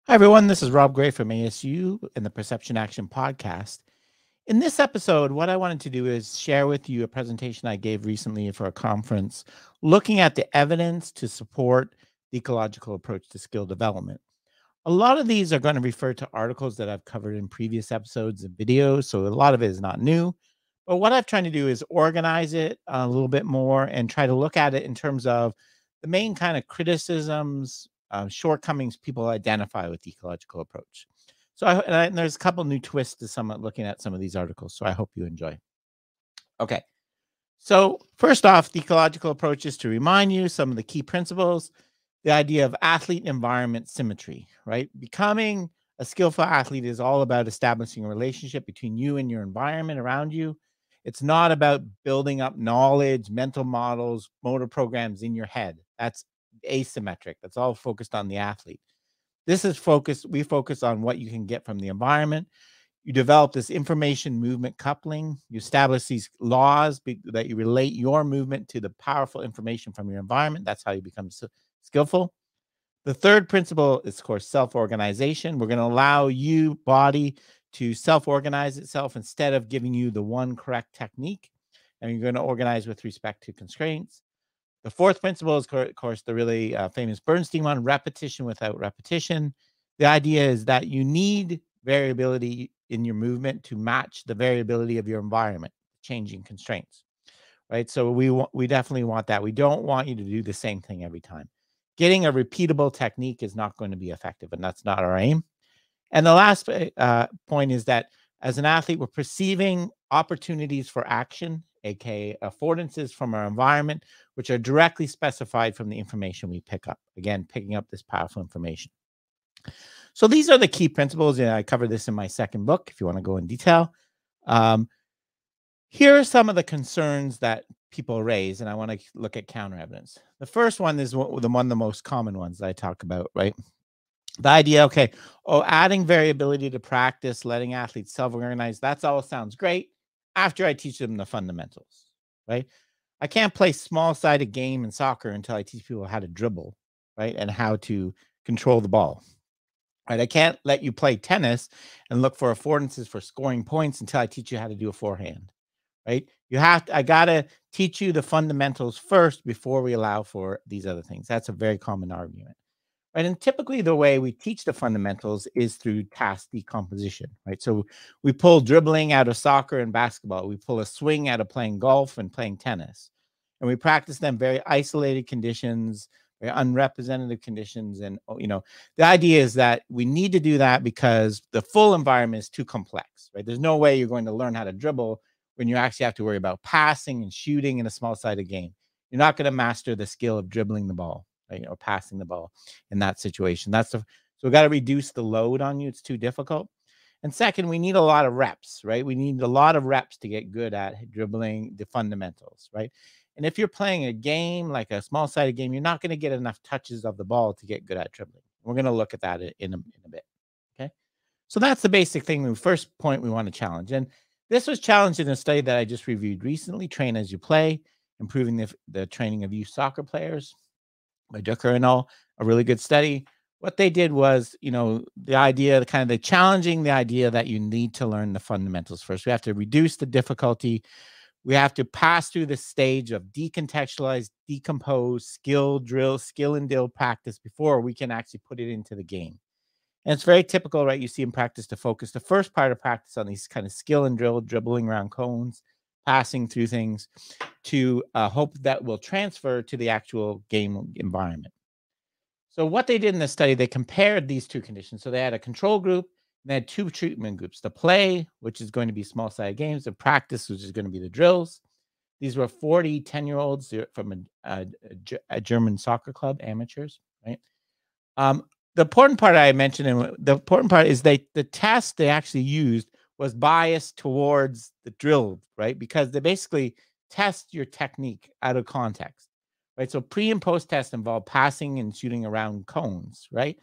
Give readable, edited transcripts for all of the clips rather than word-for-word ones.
Hi, everyone. This is Rob Gray from ASU and the Perception Action Podcast. In this episode, what I wanted to do is share with you a presentation I gave recently for a conference looking at the evidence to support the ecological approach to skill development. A lot of these are going to refer to articles that I've covered in previous episodes and videos, so a lot of it is not new. But what I've tried to do is organize it a little bit more and try to look at it in terms of the main kind of criticisms, shortcomings people identify with the ecological approach. So and there's a couple new twists to some looking at some of these articles. So I hope you enjoy. Okay. So first off, the ecological approach is to remind you some of the key principles, the idea of athlete environment symmetry, right? Becoming a skillful athlete is all about establishing a relationship between you and your environment around you. It's not about building up knowledge, mental models, motor programs in your head. That's asymmetric. That's all focused on the athlete. This is focused, we focus on what you can get from the environment. You develop this information movement coupling. You establish these laws that you relate your movement to the powerful information from your environment. That's how you become skillful. The third principle is, of course, self-organization. We're going to allow you, body, to self-organize itself instead of giving you the one correct technique. And you're going to organize with respect to constraints. The fourth principle is, of course, the really famous Bernstein one, repetition without repetition. The idea is that you need variability in your movement to match the variability of your environment, changing constraints, right? So we definitely want that. We don't want you to do the same thing every time. Getting a repeatable technique is not going to be effective, and that's not our aim. And the last point is that as an athlete, we're perceiving opportunities for action, aka affordances from our environment, which are directly specified from the information we pick up. Again, picking up this powerful information. So these are the key principles, and I cover this in my second book if you want to go in detail. Um, Here are some of the concerns that people raise, and I want to look at counter evidence. The first one is one of the most common ones that I talk about, right? The idea, okay, adding variability to practice, letting athletes self-organize, that's all sounds great after I teach them the fundamentals, right? I can't play small-sided game in soccer until I teach people how to dribble, right? And how to control the ball, right? I can't let you play tennis and look for affordances for scoring points until I teach you how to do a forehand, right? I gotta teach you the fundamentals first before we allow for these other things. That's a very common argument. Right. And typically, the way we teach the fundamentals is through task decomposition. Right. So we pull dribbling out of soccer and basketball. We pull a swing out of playing golf and playing tennis. And we practice them very isolated conditions, very unrepresentative conditions. And, the idea is that we need to do that because the full environment is too complex. Right. There's no way you're going to learn how to dribble when you actually have to worry about passing and shooting in a small sided game. You're not going to master the skill of dribbling the ball, right, or passing the ball in that situation. So we got to reduce the load on you. It's too difficult. And second, we need a lot of reps, right? We need a lot of reps to get good at dribbling the fundamentals, right? And if you're playing a game like a small sided game, you're not going to get enough touches of the ball to get good at dribbling. We're going to look at that in a bit. Okay. So that's the basic thing. The first point we want to challenge. And this was challenged in a study that I just reviewed recently, Train As You Play, improving the training of youth soccer players by Ducker and all, a really good study. What they did was, the idea, the challenging the idea that you need to learn the fundamentals first. We have to reduce the difficulty. We have to pass through the stage of decontextualize, decompose, skill and drill practice before we can actually put it into the game. And it's very typical, right? You see in practice to focus the first part of practice on these kind of skill and drill, dribbling around cones, passing through things to hope that will transfer to the actual game environment. So what they did in this study, they compared these two conditions. So they had a control group and they had two treatment groups, the play, which is going to be small-sided games, the practice, which is going to be the drills. These were 40 10-year-olds from a German soccer club, amateurs, right? The important part I mentioned, and the important part is the test they actually used was biased towards the drill, right? Because they basically test your technique out of context, right? So pre and post test involve passing and shooting around cones, right?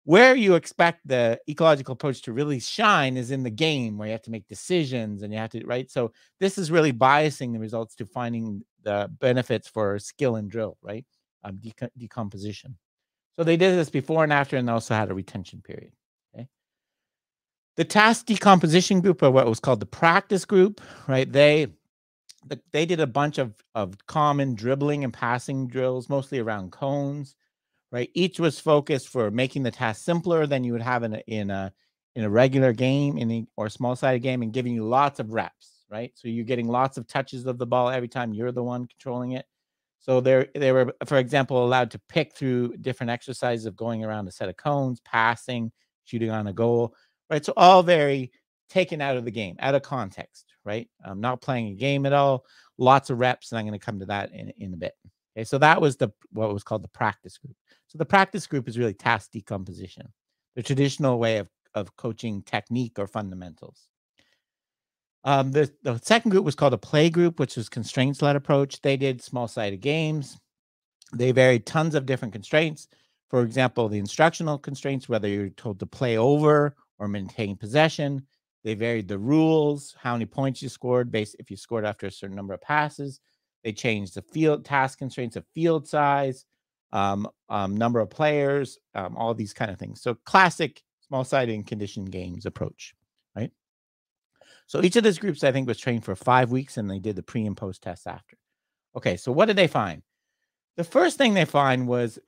Where you expect the ecological approach to really shine is in the game where you have to make decisions and you have to, right? So this is really biasing the results to finding the benefits for skill and drill, right? Decomposition. So they did this before and after, and they also had a retention period. Okay. The task decomposition group, or what was called the practice group, right? They did a bunch of common dribbling and passing drills, mostly around cones, right? Each was focused for making the task simpler than you would have in a regular game, or small-sided game, and giving you lots of reps, right? So you're getting lots of touches of the ball every time you're the one controlling it. So they were, for example, allowed to pick through different exercises of going around a set of cones, passing, shooting on a goal, right? So all very taken out of the game, out of context, right? Not playing a game at all, lots of reps, and I'm going to come to that in a bit. Okay, so that was what was called the practice group. So the practice group is really task decomposition, the traditional way of coaching technique or fundamentals. The second group was called a play group, which was constraints-led approach. They did small-sided games. They varied tons of different constraints. For example, the instructional constraints, whether you're told to play over or maintain possession. They varied the rules, how many points you scored, based if you scored after a certain number of passes. They changed the field task constraints of field size, number of players, all these kind of things. So classic small-sided and conditioned games approach, right? So each of these groups, I think, was trained for 5 weeks, and they did the pre and post tests after. Okay, so what did they find? The first thing they found was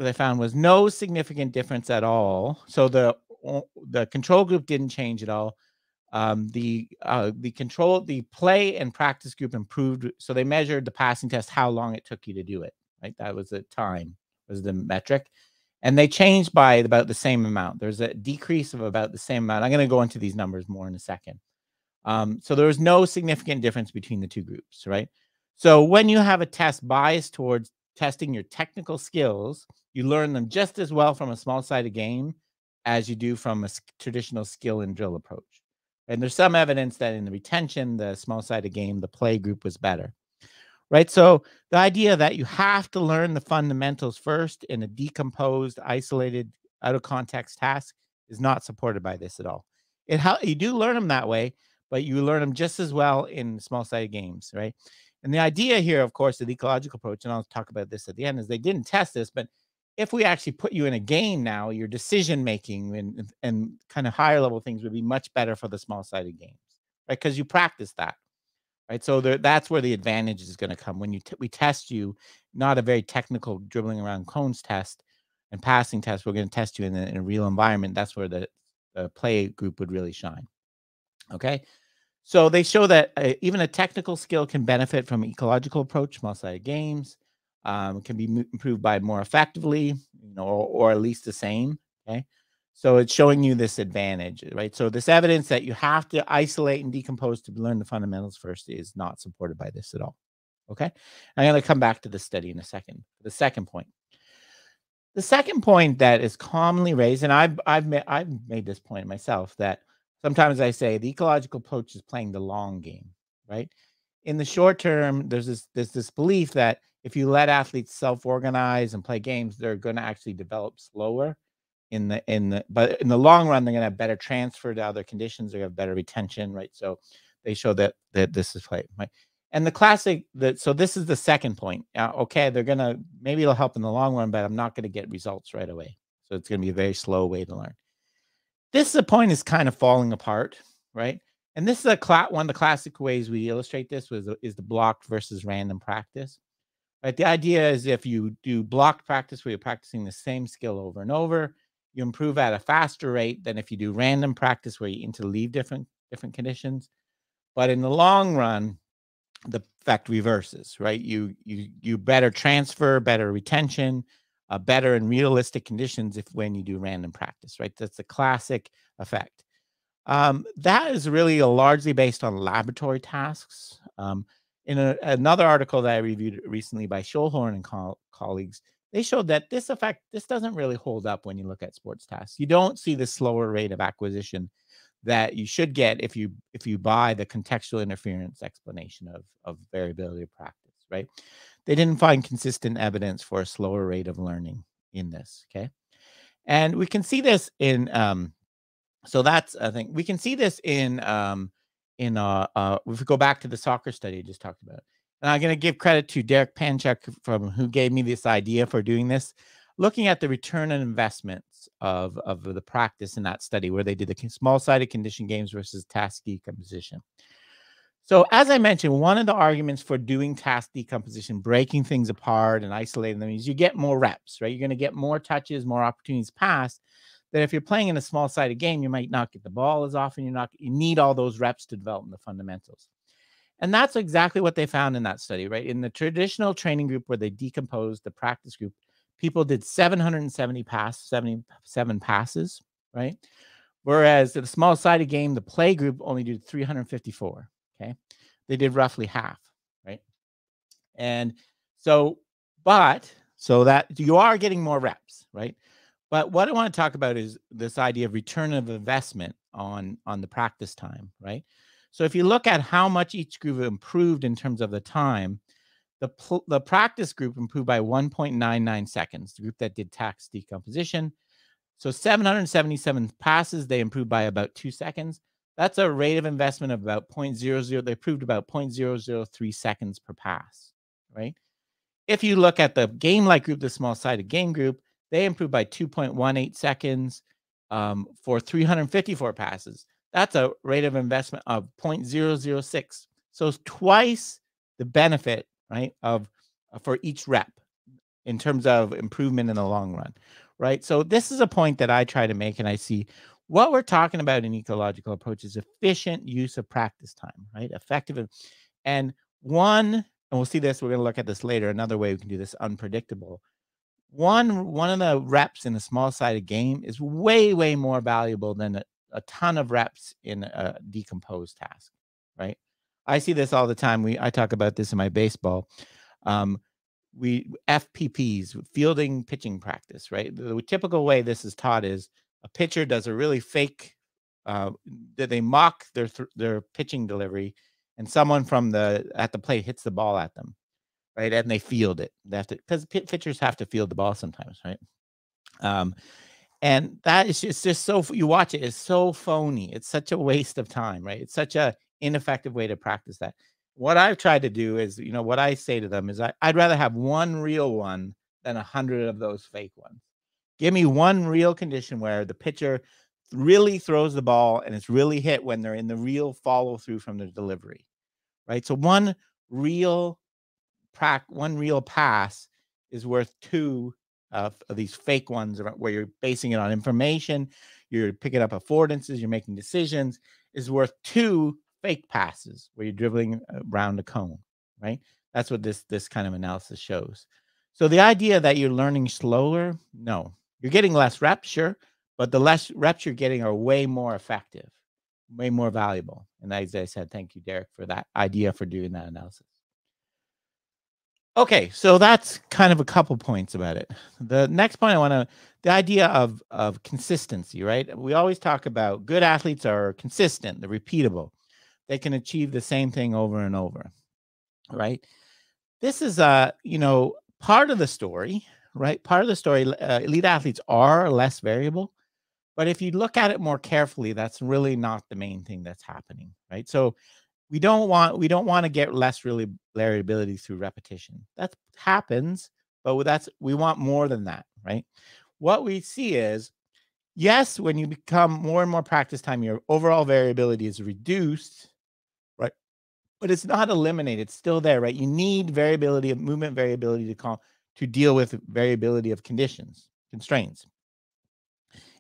no significant difference at all. So the control group didn't change at all. The play and practice group improved. So they measured the passing test, how long it took you to do it, right? That was the time, was the metric. And they changed by about the same amount. There's a decrease of about the same amount. I'm going to go into these numbers more in a second. So there was no significant difference between the two groups, right? So when you have a test biased towards testing your technical skills, you learn them just as well from a small-sided game as you do from a traditional skill and drill approach. And there's some evidence that in the retention, the small-sided game, the play group was better, right? So the idea that you have to learn the fundamentals first in a decomposed, isolated, out of context task is not supported by this at all. You do learn them that way, but you learn them just as well in small-sided games, right? And the idea here, of course, the ecological approach, and I'll talk about this at the end, is they didn't test this, but if we actually put you in a game now, your decision making and kind of higher level things would be much better for the small-sided games, right? Because you practice that, right? So that's where the advantage is going to come when we test you, not a very technical dribbling around cones test and passing test. We're going to test you in a real environment. That's where the play group would really shine. Okay. So they show that even a technical skill can benefit from ecological approach, small-sided games, can be improved by more effectively, or at least the same. Okay. So it's showing you this advantage, right? So this evidence that you have to isolate and decompose to learn the fundamentals first is not supported by this at all. Okay. I'm going to come back to the study in a second. The second point. The second point that is commonly raised, and I've made this point myself, that sometimes I say the ecological approach is playing the long game, right? In the short term, there's this belief that if you let athletes self-organize and play games, they're going to actually develop slower but in the long run, they're going to have better transfer to other conditions. They have better retention, right? So they show that this is right. And so this is the second point. Okay, maybe it'll help in the long run, but I'm not going to get results right away. So it's going to be a very slow way to learn. This point is kind of falling apart, right? And this is one of the classic ways we illustrate this is the blocked versus random practice. Right? The idea is if you do blocked practice where you're practicing the same skill over and over, you improve at a faster rate than if you do random practice where you interleave different conditions. But in the long run, the effect reverses, right? You better transfer, better retention, better in realistic conditions when you do random practice, right? That's a classic effect. That is really largely based on laboratory tasks. In another article that I reviewed recently by Scholhorn and colleagues, they showed that this doesn't really hold up when you look at sports tasks. You don't see the slower rate of acquisition that you should get if you buy the contextual interference explanation of variability of practice, right? They didn't find consistent evidence for a slower rate of learning in this, okay? And we can see this in so that's, I think we can see this if we go back to the soccer study I just talked about. And I'm going to give credit to Derek Panchuk who gave me this idea for doing this. looking at the return on investments of the practice in that study where they did the small-sided condition games versus task decomposition. So as I mentioned, one of the arguments for doing task decomposition, breaking things apart and isolating them, is you get more reps, right? You're going to get more touches, more opportunities passed. That if you're playing in a small-sided game, you might not get the ball as often. You need all those reps to develop the fundamentals. And that's exactly what they found in that study, right? In the traditional training group where they decomposed the practice group, people did 77 passes, right? Whereas in a small-sided game, the play group only did 354, okay? They did roughly half, right? And so that you are getting more reps, right? But what I want to talk about is this idea of return of investment on the practice time, right? So if you look at how much each group improved in terms of the time, the practice group improved by 1.99 seconds, the group that did task decomposition. So 777 passes, they improved by about 2 seconds. That's a rate of investment of about 0.00. They improved about 0.003 seconds per pass, right? If you look at the game-like group, the small-sided game group, they improved by 2.18 seconds for 354 passes. That's a rate of investment of 0.006. So it's twice the benefit, right, for each rep in terms of improvement in the long run, right? So this is a point that I try to make, and I see what we're talking about in ecological approach is efficient use of practice time, right? Effective. And we'll see this, we're going to look at this later, another way we can do this, unpredictable. One of the reps in a small-sided game is way, way more valuable than a ton of reps in a decomposed task, right? I see this all the time. I talk about this in my baseball. FPPs, fielding pitching practice, right? The typical way this is taught is a pitcher does a really fake, that they mock their pitching delivery, and someone at the plate hits the ball at them, right? And they field it. They have to, because pitchers have to field the ball sometimes, right? And that is just so, you watch it, it's so phony. It's such a waste of time, right? It's such a ineffective way to practice that. What I've tried to do is, what I say to them is I'd rather have one real one than 100 of those fake ones. Give me one real condition where the pitcher really throws the ball and it's really hit when they're in the real follow through from the delivery, right? So one real pass is worth two of these fake ones where you're basing it on information, you're picking up affordances, you're making decisions, is worth two fake passes where you're dribbling around a cone, right? That's what this kind of analysis shows. So the idea that you're learning slower, no. You're getting less reps, sure, but the less reps you're getting are way more effective, way more valuable. And as I said, thank you, Derek, for that idea for doing that analysis. Okay, so that's kind of a couple points about it. The next point the idea of consistency, right? We always talk about good athletes are consistent, they're repeatable. They can achieve the same thing over and over, right? This is part of the story, right? Part of the story, elite athletes are less variable, but if you look at it more carefully, that's really not the main thing that's happening, right? So we don't want to get less variability through repetition. That happens, but we want more than that, right? What we see is, yes, when you become more and more practice time, your overall variability is reduced, right? But it's not eliminated. It's still there, right? You need variability of movement, variability to deal with variability of constraints.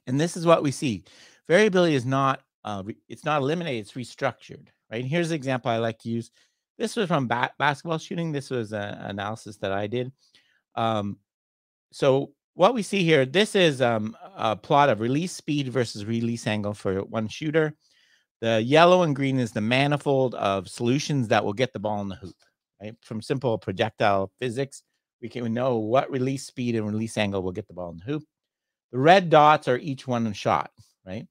And this is what we see. Variability is not it's not eliminated, it's restructured, right? And here's an example I like to use. This was from basketball shooting. This was an analysis that I did. So what we see here, this is a plot of release speed versus release angle for one shooter. The yellow and green is the manifold of solutions that will get the ball in the hoop, right? From simple projectile physics, we can know what release speed and release angle will get the ball in the hoop. The red dots are each one shot, right?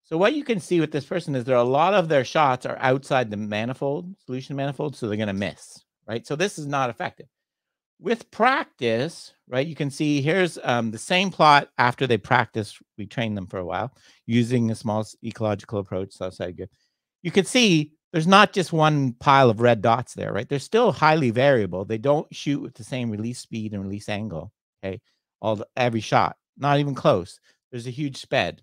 So what you can see with this person is a lot of their shots are outside the solution manifold, so they're going to miss, right? So this is not effective. With practice, right, you can see here's the same plot after they practice. We train them for a while using a small ecological approach. So good. You can see there's not just one pile of red dots there, right? They're still highly variable. They don't shoot with the same release speed and release angle, okay? every shot. Not even close. There's a huge spread,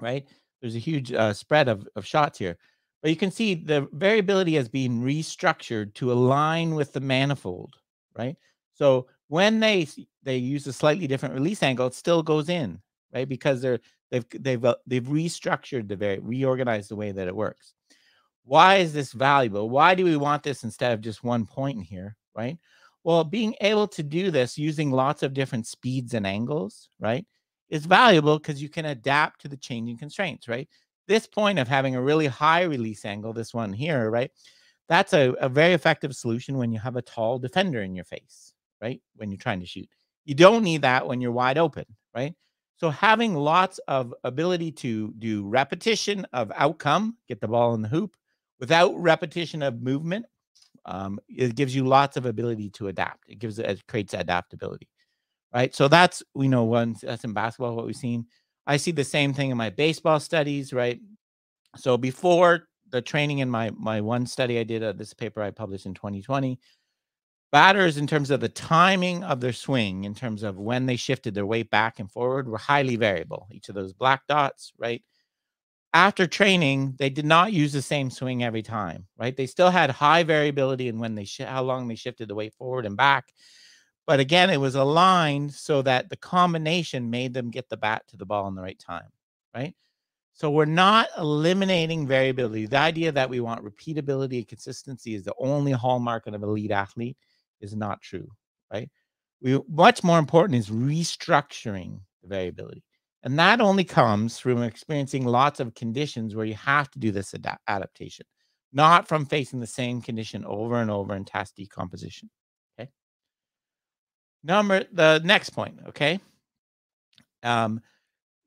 right? There's a huge spread of shots here. But you can see the variability has been restructured to align with the manifold, right? So when they use a slightly different release angle, it still goes in, right? Because they've restructured reorganized the way that it works. Why is this valuable? Why do we want this instead of just one point in here, right? Well, being able to do this using lots of different speeds and angles, right, is valuable because you can adapt to the changing constraints, right? This point of having a really high release angle, this one here, right, that's a very effective solution when you have a tall defender in your face, right, when you're trying to shoot. You don't need that when you're wide open, right? So having lots of ability to do repetition of outcome, get the ball in the hoop, without repetition of movement, it gives you lots of ability to adapt. It creates adaptability, right? So that's, that's in basketball, what we've seen. I see the same thing in my baseball studies, right? So before the training in my one study I did, this paper I published in 2020, batters, in terms of the timing of their swing, in terms of when they shifted their weight back and forward, were highly variable. Each of those black dots, right? After training, they did not use the same swing every time, right? They still had high variability in how long they shifted the weight forward and back. But again, it was aligned so that the combination made them get the bat to the ball in the right time, right? So we're not eliminating variability. The idea that we want repeatability and consistency is the only hallmark of an elite athlete is not true, right? Much more important is restructuring the variability. And that only comes from experiencing lots of conditions where you have to do this adaptation, not from facing the same condition over and over in task decomposition. Okay. The next point. Okay. Um,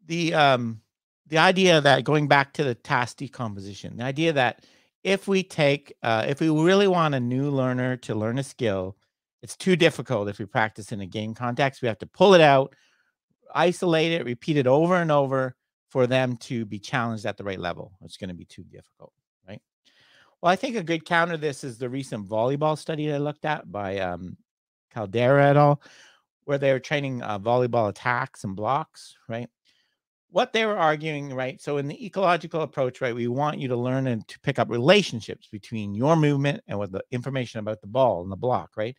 the idea that, going back to the task decomposition, the idea that if we really want a new learner to learn a skill, it's too difficult if we practice in a game context. We have to pull it out, isolate it, repeat it over and over for them to be challenged at the right level. It's going to be too difficult, right? Well, I think a good counter to this is the recent volleyball study that I looked at by Caldera et al., where they were training volleyball attacks and blocks, right? What they were arguing, right? So in the ecological approach, right, we want you to learn and to pick up relationships between your movement and with the information about the ball and the block, right?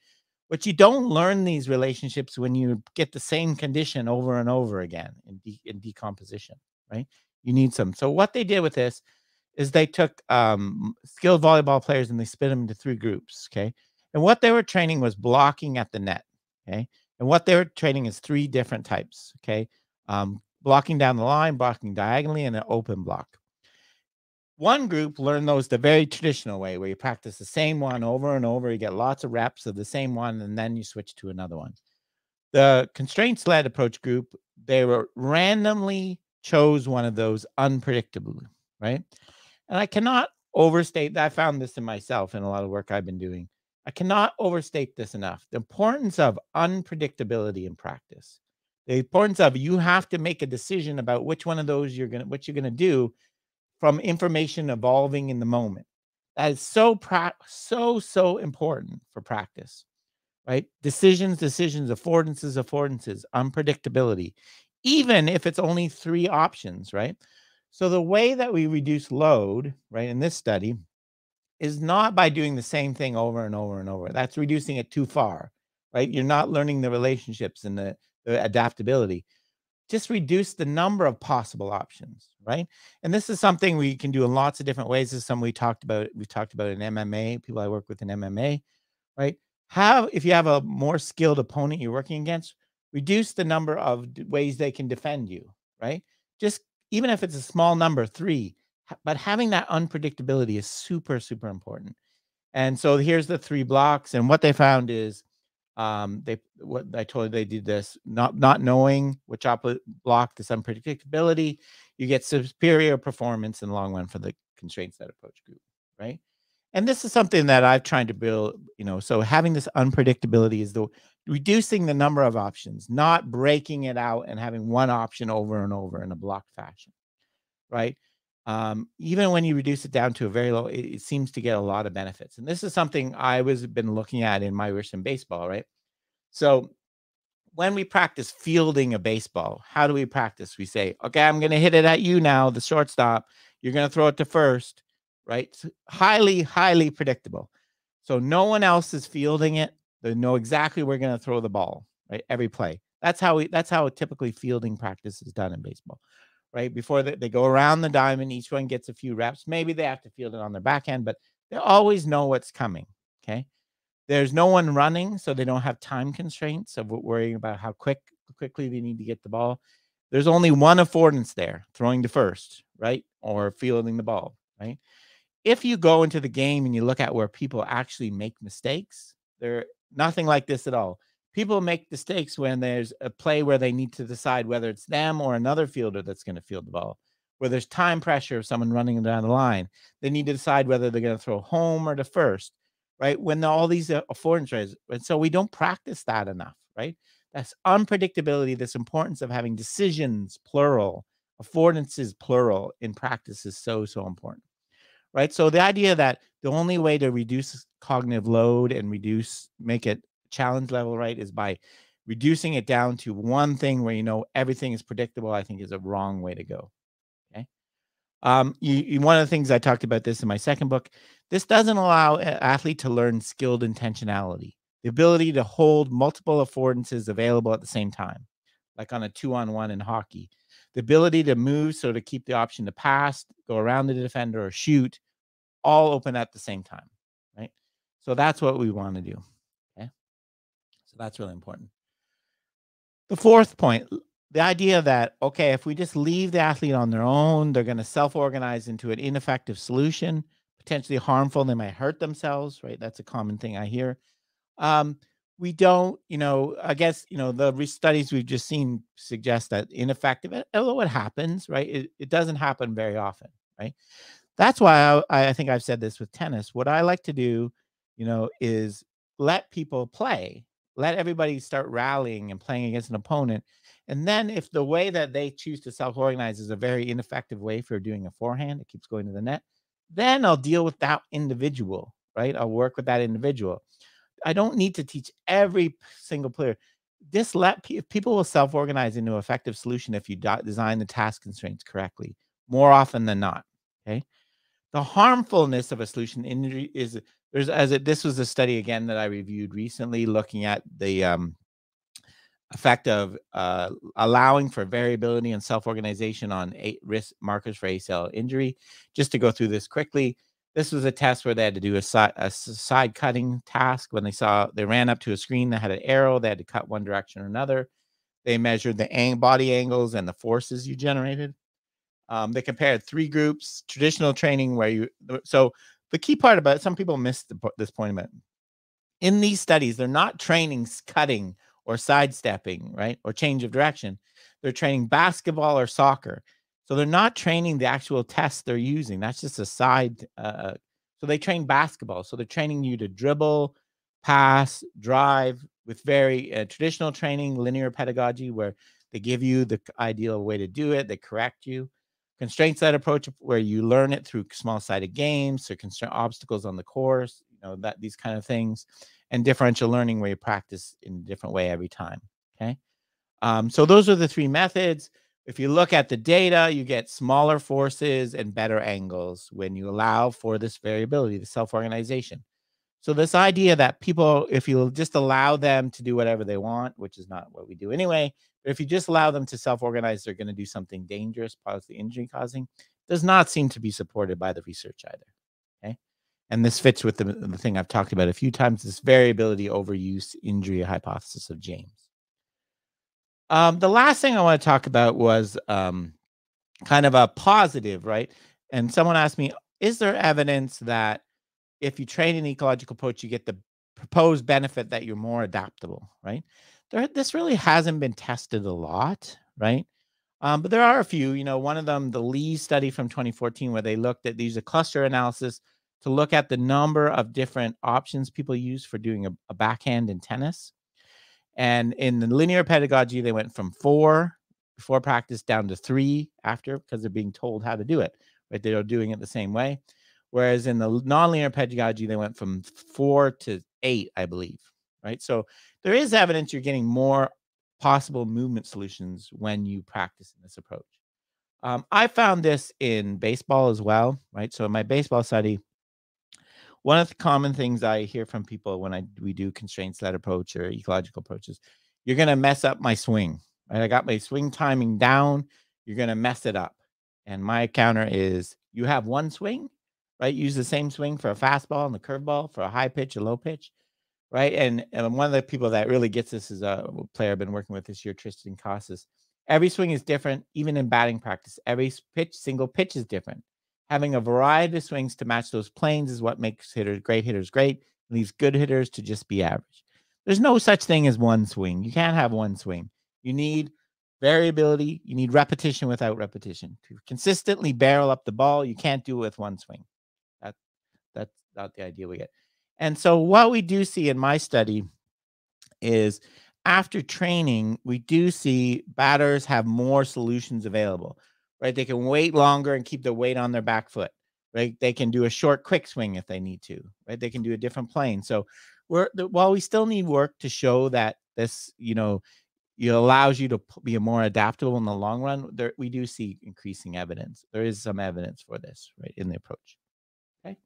But you don't learn these relationships when you get the same condition over and over again in decomposition, right? You need some. So what they did with this is they took skilled volleyball players and they split them into 3 groups, okay? And what they were training was blocking at the net, okay? And what they were training is 3 different types, okay? Blocking down the line, blocking diagonally, and an open block. One group learned those the very traditional way, where you practice the same one over and over. You get lots of reps of the same one, and then you switch to another one. The constraints-led approach group, they were randomly chose one of those unpredictably, right? And I cannot overstate that. I found this in myself in a lot of work I've been doing. I cannot overstate this enough. The importance of unpredictability in practice. The importance of, you have to make a decision about which one of those what you're gonna do from information evolving in the moment. That is so important for practice, right? Decisions, affordances, unpredictability, even if it's only 3 options, right? So the way that we reduce load, right, in this study is not by doing the same thing over and over and over. That's reducing it too far, right? You're not learning the relationships and the adaptability. Just reduce the number of possible options, right? And this is something we can do in lots of different ways. This is something we talked about in MMA, people I work with in MMA, right? If you have a more skilled opponent you're working against, reduce the number of ways they can defend you, right? Just, even if it's a small number, 3, but having that unpredictability is super, super important. And so here's the 3 blocks. And what they found is, what I told you, they did this, not knowing which block, this unpredictability, you get superior performance in the long run for the constraints that approach group, right? And this is something that I've tried to build, so having this unpredictability is reducing the number of options, not breaking it out and having one option over and over in a block fashion, right? Even when you reduce it down to a very low, it seems to get a lot of benefits. And this is something been looking at in my research in baseball, right? So when we practice fielding a baseball, how do we practice? We say, okay, I'm going to hit it at you now, the shortstop. You're going to throw it to first, right? It's highly, highly predictable. So no one else is fielding it. They know exactly where we're going to throw the ball, right? Every play. That's how typically fielding practice is done in baseball, right? Before they go around the diamond, each one gets a few reps. Maybe they have to field it on their backhand, but they always know what's coming. Okay. There's no one running, so they don't have time constraints of worrying about how quickly they need to get the ball. There's only one affordance there, throwing to first, right? Or fielding the ball, right? If you go into the game and you look at where people actually make mistakes, they're nothing like this at all. People make mistakes when there's a play where they need to decide whether it's them or another fielder that's going to field the ball, where there's time pressure of someone running down the line. They need to decide whether they're going to throw home or to first, right? When all these affordances, and so we don't practice that enough, right? That's unpredictability, this importance of having decisions, plural, affordances, plural, in practice is so, so important. Right. So the idea that the only way to reduce cognitive load and make it challenge level, right, is by reducing it down to one thing where everything is predictable, I think is a wrong way to go. Okay. One of the things I talked about this in my second book, this doesn't allow an athlete to learn skilled intentionality, the ability to hold multiple affordances available at the same time, like on a 2-on-1 in hockey. The ability to move, so to keep the option to pass, go around the defender, or shoot, all open at the same time, right? So that's what we want to do. Okay. So that's really important. The fourth point, the idea that, okay, if we just leave the athlete on their own, they're going to self-organize into an ineffective solution, potentially harmful. They might hurt themselves, right? That's a common thing I hear. We don't, I guess, the studies we've just seen suggest that ineffective, although it happens, right? It doesn't happen very often, right? That's why I think I've said this with tennis. What I like to do, is let people play, let everybody start rallying and playing against an opponent. And then if the way that they choose to self-organize is a very ineffective way for doing a forehand, it keeps going to the net, then I'll deal with that individual, right? I'll work with that individual. I don't need to teach every single player. This people will self-organize into an effective solution if you design the task constraints correctly, more often than not. Okay. The harmfulness of a solution injury is this was a study again that I reviewed recently, looking at the effect of allowing for variability and self-organization on risk markers for ACL injury. Just to go through this quickly, this was a test where they had to do a side cutting task. When they ran up to a screen that had an arrow, they had to cut one direction or another. They measured the body angles and the forces you generated. They compared 3 groups: traditional training, so the key part about it, some people miss this point about it. In these studies, they're not training cutting or sidestepping, right, or change of direction. They're training basketball or soccer. So they're not training the actual test they're using. That's just a side. So they train basketball. So they're training you to dribble, pass, drive with very traditional training, linear pedagogy, where they give you the ideal way to do it. They correct you. Constraints-led approach, where you learn it through small-sided games, or constraint obstacles on the course, these kind of things. And differential learning, where you practice in a different way every time. Okay. So those are the 3 methods. If you look at the data, you get smaller forces and better angles when you allow for this variability, the self-organization. So this idea that people, if you just allow them to do whatever they want, which is not what we do anyway, but if you just allow them to self-organize, they're going to do something dangerous, possibly injury causing, does not seem to be supported by the research either. Okay. And this fits with the thing I've talked about a few times, this variability overuse injury hypothesis of James. The last thing I want to talk about was kind of a positive, right? And someone asked me, is there evidence that if you train an ecological approach, you get the proposed benefit that you're more adaptable, right? This really hasn't been tested a lot, right? But there are a few. One of them, the Lee study from 2014, where they looked at these a cluster analysis to look at the number of different options people use for doing a backhand in tennis. And in the linear pedagogy, they went from 4 before practice down to 3 after, because they're being told how to do it, right? They are doing it the same way. Whereas in the nonlinear pedagogy, they went from 4 to 8, I believe, right? So there is evidence you're getting more possible movement solutions when you practice in this approach. I found this in baseball as well, right? So in my baseball study, one of the common things I hear from people when we do constraints-led approach or ecological approaches, you're gonna mess up my swing, right? I got my swing timing down, you're gonna mess it up. And my counter is you have one swing, right? Use the same swing for a fastball and the curveball, for a high pitch, a low pitch, right? And one of the people that really gets this is a player I've been working with this year, Tristan Casas. Every swing is different, even in batting practice. Every single pitch is different. Having a variety of swings to match those planes is what makes great hitters great, and leaves good hitters to just be average. There's no such thing as one swing. You can't have one swing. You need variability. You need repetition without repetition. To consistently barrel up the ball, you can't do it with one swing. That, that's not the idea we get. And so what we do see in my study is after training, we do see batters have more solutions available, right? They can wait longer and keep the weight on their back foot, right? They can do a short, quick swing if they need to, right? They can do a different plane. So while we still need work to show that this, it allows you to be more adaptable in the long run, we do see increasing evidence. There is some evidence for this, right, in the approach. Okay.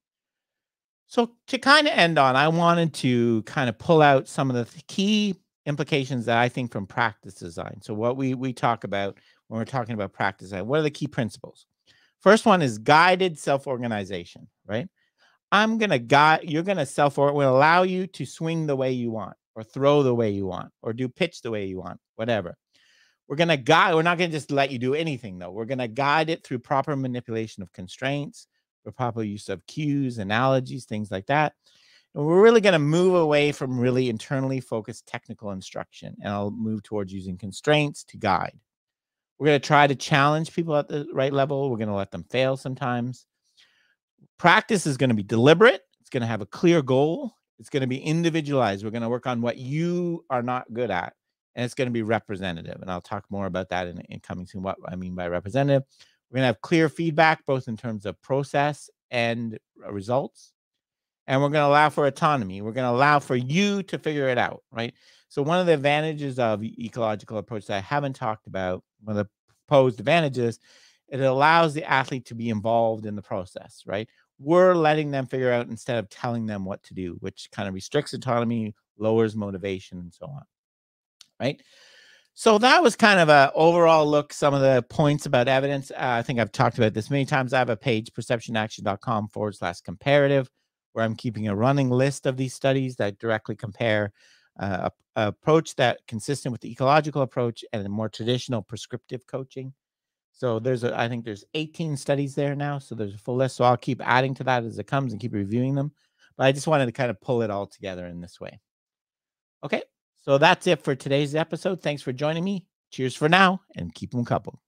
So to kind of end on, I wanted to kind of pull out some of the key implications that I think from practice design. So what we talk about when we're talking about practice design, what are the key principles? First one is guided self-organization, right? You're going to will allow you to swing the way you want, or throw the way you want, or do pitch the way you want, whatever. We're not going to just let you do anything though. We're going to guide it through proper manipulation of constraints, the proper use of cues, analogies, things like that. And we're really going to move away from really internally focused technical instruction, and I'll move towards using constraints to guide. We're going to try to challenge people at the right level. We're going to let them fail sometimes. Practice is going to be deliberate. It's going to have a clear goal. It's going to be individualized. We're going to work on what you are not good at, and it's going to be representative. And I'll talk more about that in coming soon, what I mean by representative. We're going to have clear feedback, both in terms of process and results. And we're going to allow for autonomy. We're going to allow for you to figure it out, right? So one of the advantages of ecological approach that I haven't talked about, one of the proposed advantages, it allows the athlete to be involved in the process, right? We're letting them figure out instead of telling them what to do, which kind of restricts autonomy, lowers motivation, and so on, right? So that was kind of an overall look, some of the points about evidence. I think I've talked about this many times. I have a page, perceptionaction.com/comparative, where I'm keeping a running list of these studies that directly compare a approach that consistent with the ecological approach and a more traditional prescriptive coaching. So I think there's 18 studies there now. So there's a full list. So I'll keep adding to that as it comes and keep reviewing them. But I just wanted to kind of pull it all together in this way. Okay. So that's it for today's episode. Thanks for joining me. Cheers for now, and keep them coupled.